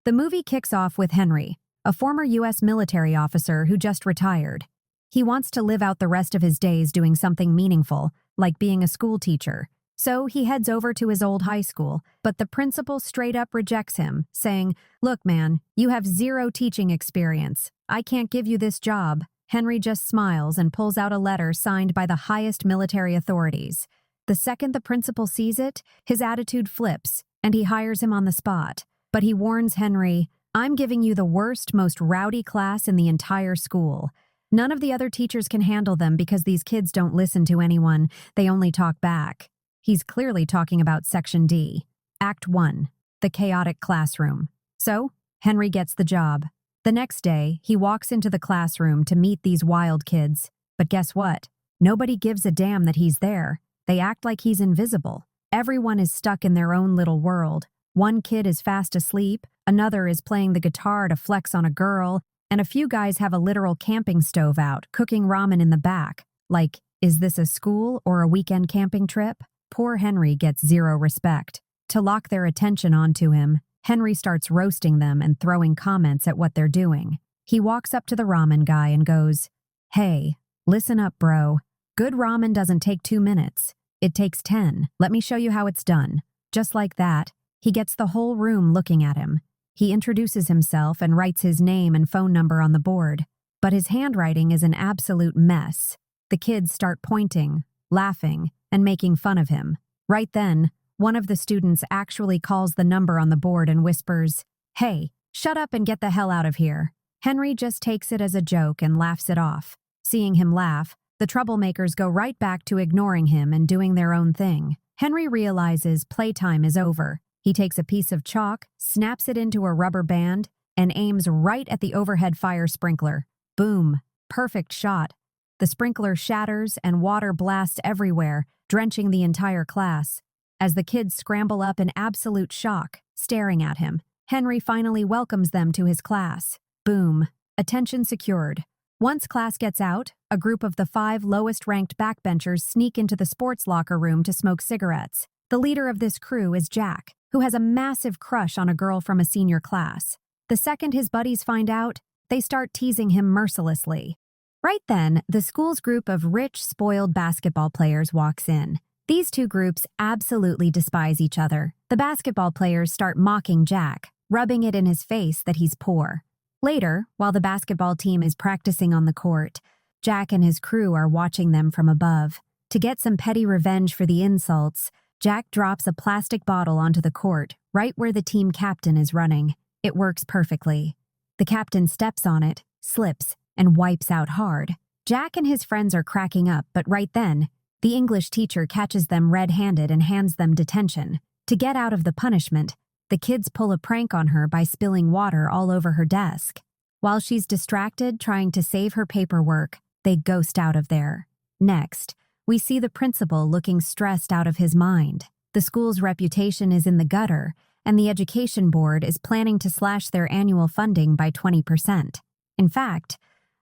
The movie kicks off with Henry, a former U.S. military officer who just retired. He wants to live out the rest of his days doing something meaningful, like being a school teacher. So he heads over to his old high school, but the principal straight up rejects him, saying, "Look, man, you have zero teaching experience. I can't give you this job." Henry just smiles and pulls out a letter signed by the highest military authorities. The second the principal sees it, his attitude flips, and he hires him on the spot. But he warns Henry, "I'm giving you the worst, most rowdy class in the entire school. None of the other teachers can handle them because these kids don't listen to anyone, they only talk back." He's clearly talking about Section D. Act 1. The chaotic classroom. So, Henry gets the job. The next day, he walks into the classroom to meet these wild kids. But guess what? Nobody gives a damn that he's there. They act like he's invisible. Everyone is stuck in their own little world. One kid is fast asleep, another is playing the guitar to flex on a girl, and a few guys have a literal camping stove out, cooking ramen in the back. Like, is this a school or a weekend camping trip? Poor Henry gets zero respect. To lock their attention onto him, Henry starts roasting them and throwing comments at what they're doing. He walks up to the ramen guy and goes, "Hey, listen up, bro. Good ramen doesn't take 2 minutes. It takes 10. Let me show you how it's done." Just like that, he gets the whole room looking at him. He introduces himself and writes his name and phone number on the board. But his handwriting is an absolute mess. The kids start pointing, laughing, and making fun of him. Right then, one of the students actually calls the number on the board and whispers, "Hey, shut up and get the hell out of here." Henry just takes it as a joke and laughs it off. Seeing him laugh, the troublemakers go right back to ignoring him and doing their own thing. Henry realizes playtime is over. He takes a piece of chalk, snaps it into a rubber band, and aims right at the overhead fire sprinkler. Boom! Perfect shot. The sprinkler shatters and water blasts everywhere, drenching the entire class. As the kids scramble up in absolute shock, staring at him, Henry finally welcomes them to his class. Boom. Attention secured. Once class gets out, a group of the 5 lowest-ranked backbenchers sneak into the sports locker room to smoke cigarettes. The leader of this crew is Jack, who has a massive crush on a girl from a senior class. The second his buddies find out, they start teasing him mercilessly. Right then, the school's group of rich, spoiled basketball players walks in. These two groups absolutely despise each other. The basketball players start mocking Jack, rubbing it in his face that he's poor. Later, while the basketball team is practicing on the court, Jack and his crew are watching them from above. To get some petty revenge for the insults, Jack drops a plastic bottle onto the court, right where the team captain is running. It works perfectly. The captain steps on it, slips, and wipes out hard. Jack and his friends are cracking up, but right then, the English teacher catches them red-handed and hands them detention. To get out of the punishment, the kids pull a prank on her by spilling water all over her desk. While she's distracted trying to save her paperwork, they ghost out of there. Next, we see the principal looking stressed out of his mind. The school's reputation is in the gutter, and the education board is planning to slash their annual funding by 20%. In fact,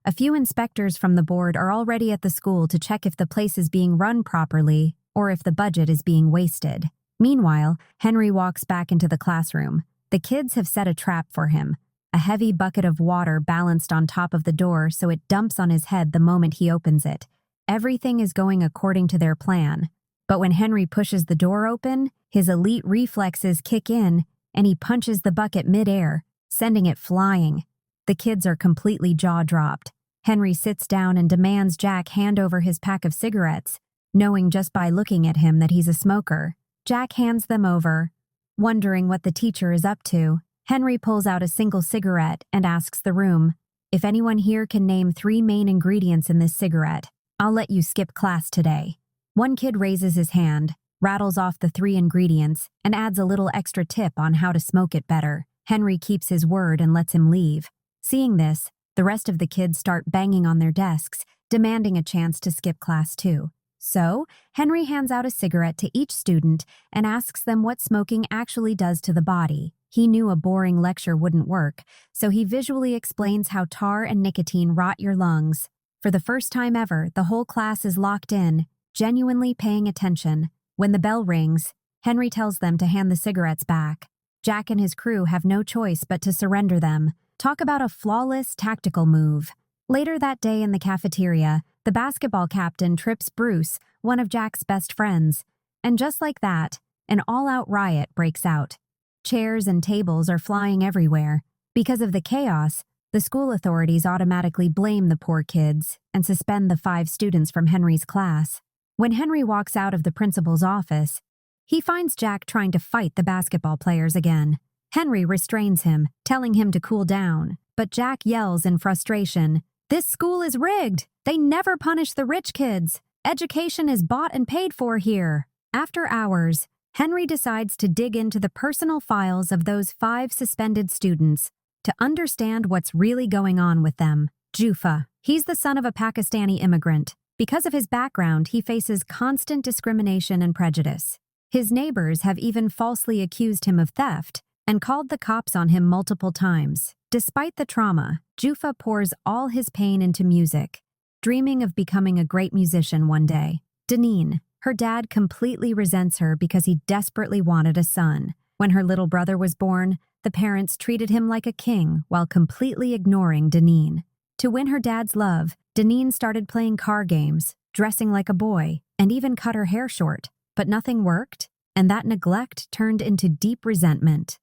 a few inspectors from the board are already at the school to check if the place is being run properly or if the budget is being wasted. Meanwhile, Henry walks back into the classroom. The kids have set a trap for him. A heavy bucket of water balanced on top of the door so it dumps on his head the moment he opens it. Everything is going according to their plan. But when Henry pushes the door open, his elite reflexes kick in and he punches the bucket mid-air, sending it flying. The kids are completely jaw-dropped. Henry sits down and demands Jack hand over his pack of cigarettes, knowing just by looking at him that he's a smoker. Jack hands them over. Wondering what the teacher is up to, Henry pulls out a single cigarette and asks the room, "If anyone here can name 3 main ingredients in this cigarette, I'll let you skip class today." One kid raises his hand, rattles off the 3 ingredients, and adds a little extra tip on how to smoke it better. Henry keeps his word and lets him leave. Seeing this, the rest of the kids start banging on their desks, demanding a chance to skip class too. So, Henry hands out a cigarette to each student and asks them what smoking actually does to the body. He knew a boring lecture wouldn't work, so he visually explains how tar and nicotine rot your lungs. For the first time ever, the whole class is locked in, genuinely paying attention. When the bell rings, Henry tells them to hand the cigarettes back. Jack and his crew have no choice but to surrender them. Talk about a flawless tactical move. Later that day in the cafeteria, the basketball captain trips Bruce, one of Jack's best friends. And just like that, an all-out riot breaks out. Chairs and tables are flying everywhere. Because of the chaos, the school authorities automatically blame the poor kids and suspend the 5 students from Henry's class. When Henry walks out of the principal's office, he finds Jack trying to fight the basketball players again. Henry restrains him, telling him to cool down, but Jack yells in frustration, "This school is rigged! They never punish the rich kids! Education is bought and paid for here!" After hours, Henry decides to dig into the personal files of those 5 suspended students to understand what's really going on with them. Jufa. He's the son of a Pakistani immigrant. Because of his background, he faces constant discrimination and prejudice. His neighbors have even falsely accused him of theft and called the cops on him multiple times. Despite the trauma, Jufa pours all his pain into music, dreaming of becoming a great musician one day. Donnie. Her dad completely resents her because he desperately wanted a son. When her little brother was born, the parents treated him like a king while completely ignoring Donnie. To win her dad's love, Donnie started playing car games, dressing like a boy, and even cut her hair short. But nothing worked, and that neglect turned into deep resentment.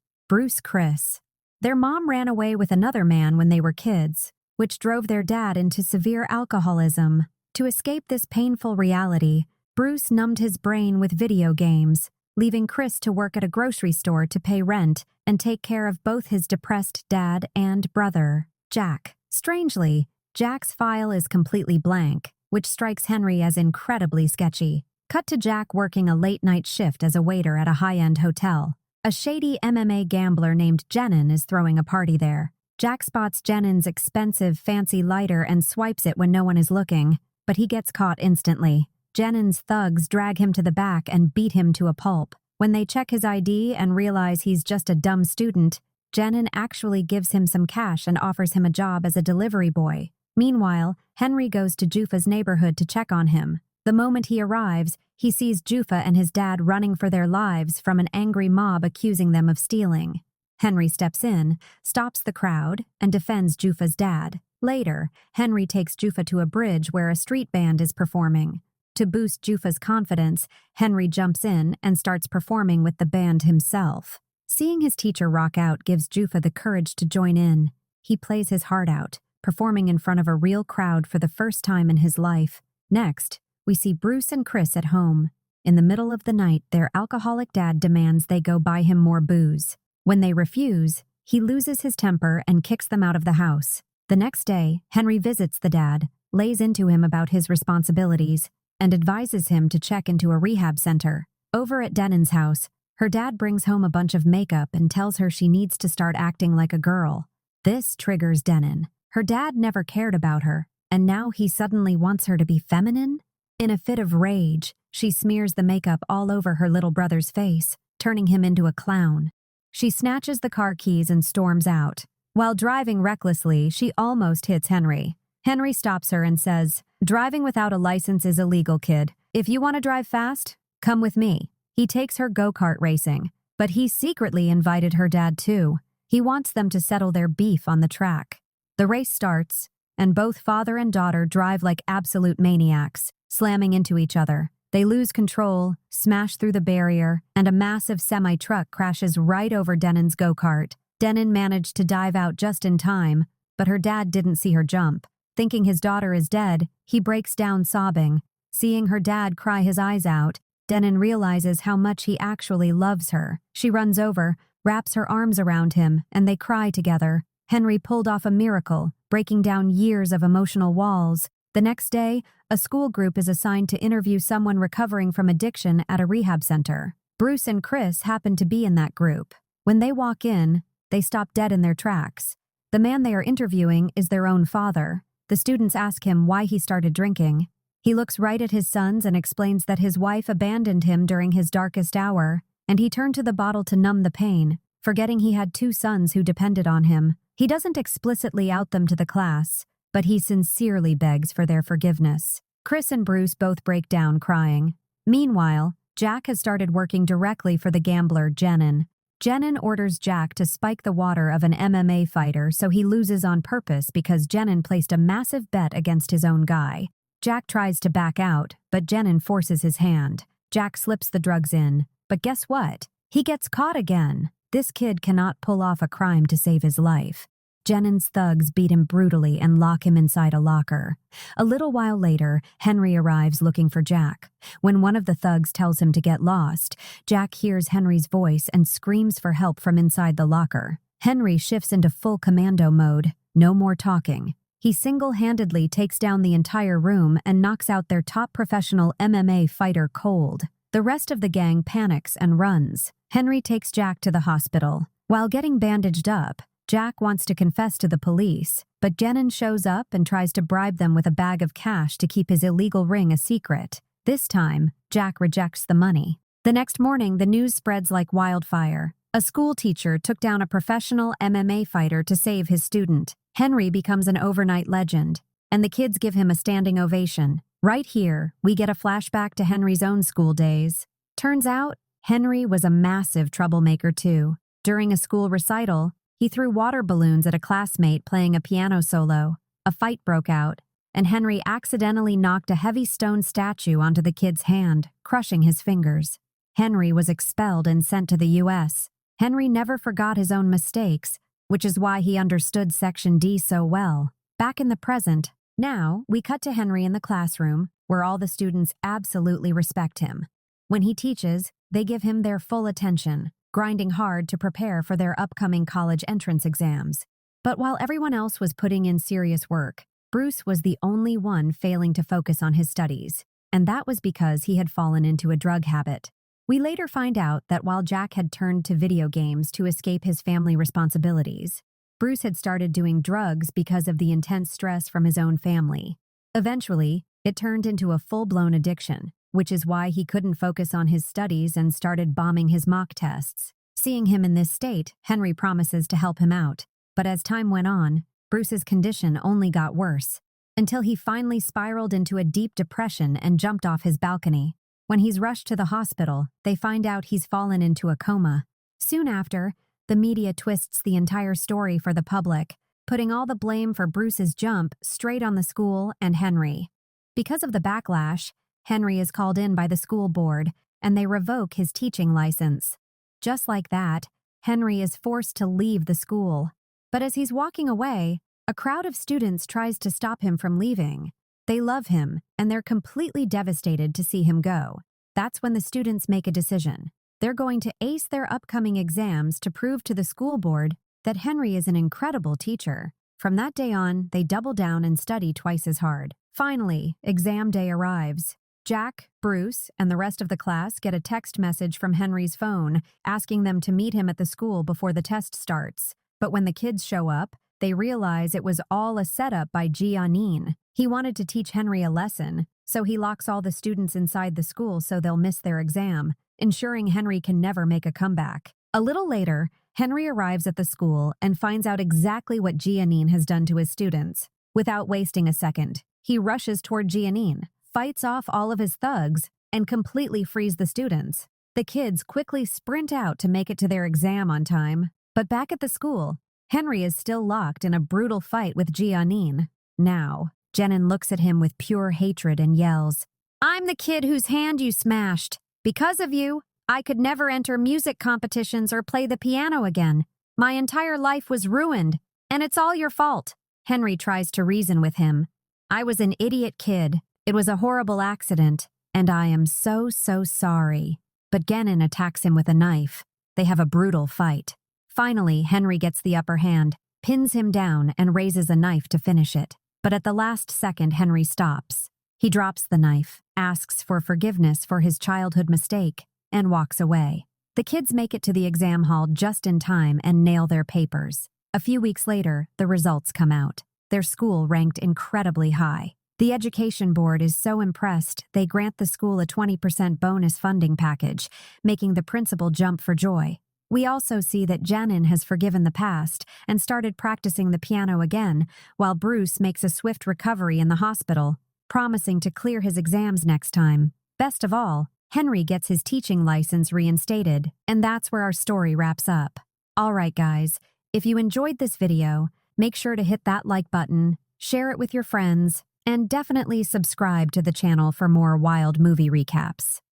Chris. Their mom ran away with another man when they were kids, which drove their dad into severe alcoholism. To escape this painful reality, Bruce numbed his brain with video games, leaving Chris to work at a grocery store to pay rent and take care of both his depressed dad and brother, Jack. Strangely, Jack's file is completely blank, which strikes Henry as incredibly sketchy. Cut to Jack working a late-night shift as a waiter at a high-end hotel. A shady MMA gambler named Chen is throwing a party there. Jack spots Chen's expensive, fancy lighter and swipes it when no one is looking, but he gets caught instantly. Chen's thugs drag him to the back and beat him to a pulp. When they check his ID and realize he's just a dumb student, Chen actually gives him some cash and offers him a job as a delivery boy. Meanwhile, Henry goes to Jufa's neighborhood to check on him. The moment he arrives, he sees Jufa and his dad running for their lives from an angry mob accusing them of stealing. Henry steps in, stops the crowd, and defends Jufa's dad. Later, Henry takes Jufa to a bridge where a street band is performing. To boost Jufa's confidence, Henry jumps in and starts performing with the band himself. Seeing his teacher rock out gives Jufa the courage to join in. He plays his heart out, performing in front of a real crowd for the first time in his life. Next, we see Bruce and Chris at home. In the middle of the night, their alcoholic dad demands they go buy him more booze. When they refuse, he loses his temper and kicks them out of the house. The next day, Henry visits the dad, lays into him about his responsibilities, and advises him to check into a rehab center. Over at Denon's house, her dad brings home a bunch of makeup and tells her she needs to start acting like a girl. This triggers Denon. Her dad never cared about her, and now he suddenly wants her to be feminine? In a fit of rage, she smears the makeup all over her little brother's face, turning him into a clown. She snatches the car keys and storms out. While driving recklessly, she almost hits Henry. Henry stops her and says, "Driving without a license is illegal, kid. If you want to drive fast, come with me." He takes her go-kart racing, but he secretly invited her dad too. He wants them to settle their beef on the track. The race starts, and both father and daughter drive like absolute maniacs, slamming into each other. They lose control, smash through the barrier, and a massive semi-truck crashes right over Denon's go-kart. Denon managed to dive out just in time, but her dad didn't see her jump. Thinking his daughter is dead, he breaks down sobbing. Seeing her dad cry his eyes out, Denon realizes how much he actually loves her. She runs over, wraps her arms around him, and they cry together. Henry pulled off a miracle, breaking down years of emotional walls. The next day, a school group is assigned to interview someone recovering from addiction at a rehab center. Bruce and Chris happen to be in that group. When they walk in, they stop dead in their tracks. The man they are interviewing is their own father. The students ask him why he started drinking. He looks right at his sons and explains that his wife abandoned him during his darkest hour, and he turned to the bottle to numb the pain, forgetting he had 2 sons who depended on him. He doesn't explicitly out them to the class, but he sincerely begs for their forgiveness. Chris and Bruce both break down crying. Meanwhile, Jack has started working directly for the gambler Chen. Jenin orders Jack to spike the water of an MMA fighter so he loses on purpose because Jenin placed a massive bet against his own guy. Jack tries to back out, but Jenin forces his hand. Jack slips the drugs in, but guess what? He gets caught again. This kid cannot pull off a crime to save his life. Jenin's thugs beat him brutally and lock him inside a locker. A little while later, Henry arrives looking for Jack. When one of the thugs tells him to get lost, Jack hears Henry's voice and screams for help from inside the locker. Henry shifts into full commando mode. No more talking. He single-handedly takes down the entire room and knocks out their top professional MMA fighter cold. The rest of the gang panics and runs. Henry takes Jack to the hospital. While getting bandaged up, Jack wants to confess to the police, but Jenin shows up and tries to bribe them with a bag of cash to keep his illegal ring a secret. This time, Jack rejects the money. The next morning, the news spreads like wildfire. A school teacher took down a professional MMA fighter to save his student. Henry becomes an overnight legend, and the kids give him a standing ovation. Right here, we get a flashback to Henry's own school days. Turns out, Henry was a massive troublemaker too. During a school recital, he threw water balloons at a classmate playing a piano solo. A fight broke out, and Henry accidentally knocked a heavy stone statue onto the kid's hand, crushing his fingers. Henry was expelled and sent to the U.S. Henry never forgot his own mistakes, which is why he understood Section D so well. Back in the present, now we cut to Henry in the classroom, where all the students absolutely respect him. When he teaches, they give him their full attention, grinding hard to prepare for their upcoming college entrance exams. But while everyone else was putting in serious work, Bruce was the only one failing to focus on his studies, and that was because he had fallen into a drug habit. We later find out that while Jack had turned to video games to escape his family responsibilities, Bruce had started doing drugs because of the intense stress from his own family. Eventually, it turned into a full-blown addiction, which is why he couldn't focus on his studies and started bombing his mock tests. Seeing him in this state, Henry promises to help him out. But as time went on, Bruce's condition only got worse, until he finally spiraled into a deep depression and jumped off his balcony. When he's rushed to the hospital, they find out he's fallen into a coma. Soon after, the media twists the entire story for the public, putting all the blame for Bruce's jump straight on the school and Henry. Because of the backlash, Henry is called in by the school board, and they revoke his teaching license. Just like that, Henry is forced to leave the school. But as he's walking away, a crowd of students tries to stop him from leaving. They love him, and they're completely devastated to see him go. That's when the students make a decision. They're going to ace their upcoming exams to prove to the school board that Henry is an incredible teacher. From that day on, they double down and study twice as hard. Finally, exam day arrives. Jack, Bruce, and the rest of the class get a text message from Henry's phone asking them to meet him at the school before the test starts. But when the kids show up, they realize it was all a setup by Jianin. He wanted to teach Henry a lesson, so he locks all the students inside the school so they'll miss their exam, ensuring Henry can never make a comeback. A little later, Henry arrives at the school and finds out exactly what Jianin has done to his students. Without wasting a second, he rushes toward Jianin, fights off all of his thugs, and completely frees the students. The kids quickly sprint out to make it to their exam on time. But back at the school, Henry is still locked in a brutal fight with Jianin. Now, Jenin looks at him with pure hatred and yells, "I'm the kid whose hand you smashed. Because of you, I could never enter music competitions or play the piano again. My entire life was ruined, and it's all your fault." Henry tries to reason with him. "I was an idiot kid. It was a horrible accident, and I am so sorry." But Jenin attacks him with a knife. They have a brutal fight. Finally, Henry gets the upper hand, pins him down, and raises a knife to finish it. But at the last second, Henry stops. He drops the knife, asks for forgiveness for his childhood mistake, and walks away. The kids make it to the exam hall just in time and nail their papers. A few weeks later, the results come out. Their school ranked incredibly high. The education board is so impressed, they grant the school a 20% bonus funding package, making the principal jump for joy. We also see that Jenin has forgiven the past and started practicing the piano again, while Bruce makes a swift recovery in the hospital, promising to clear his exams next time. Best of all, Henry gets his teaching license reinstated, and that's where our story wraps up. Alright guys, if you enjoyed this video, make sure to hit that like button, share it with your friends, and definitely subscribe to the channel for more wild movie recaps.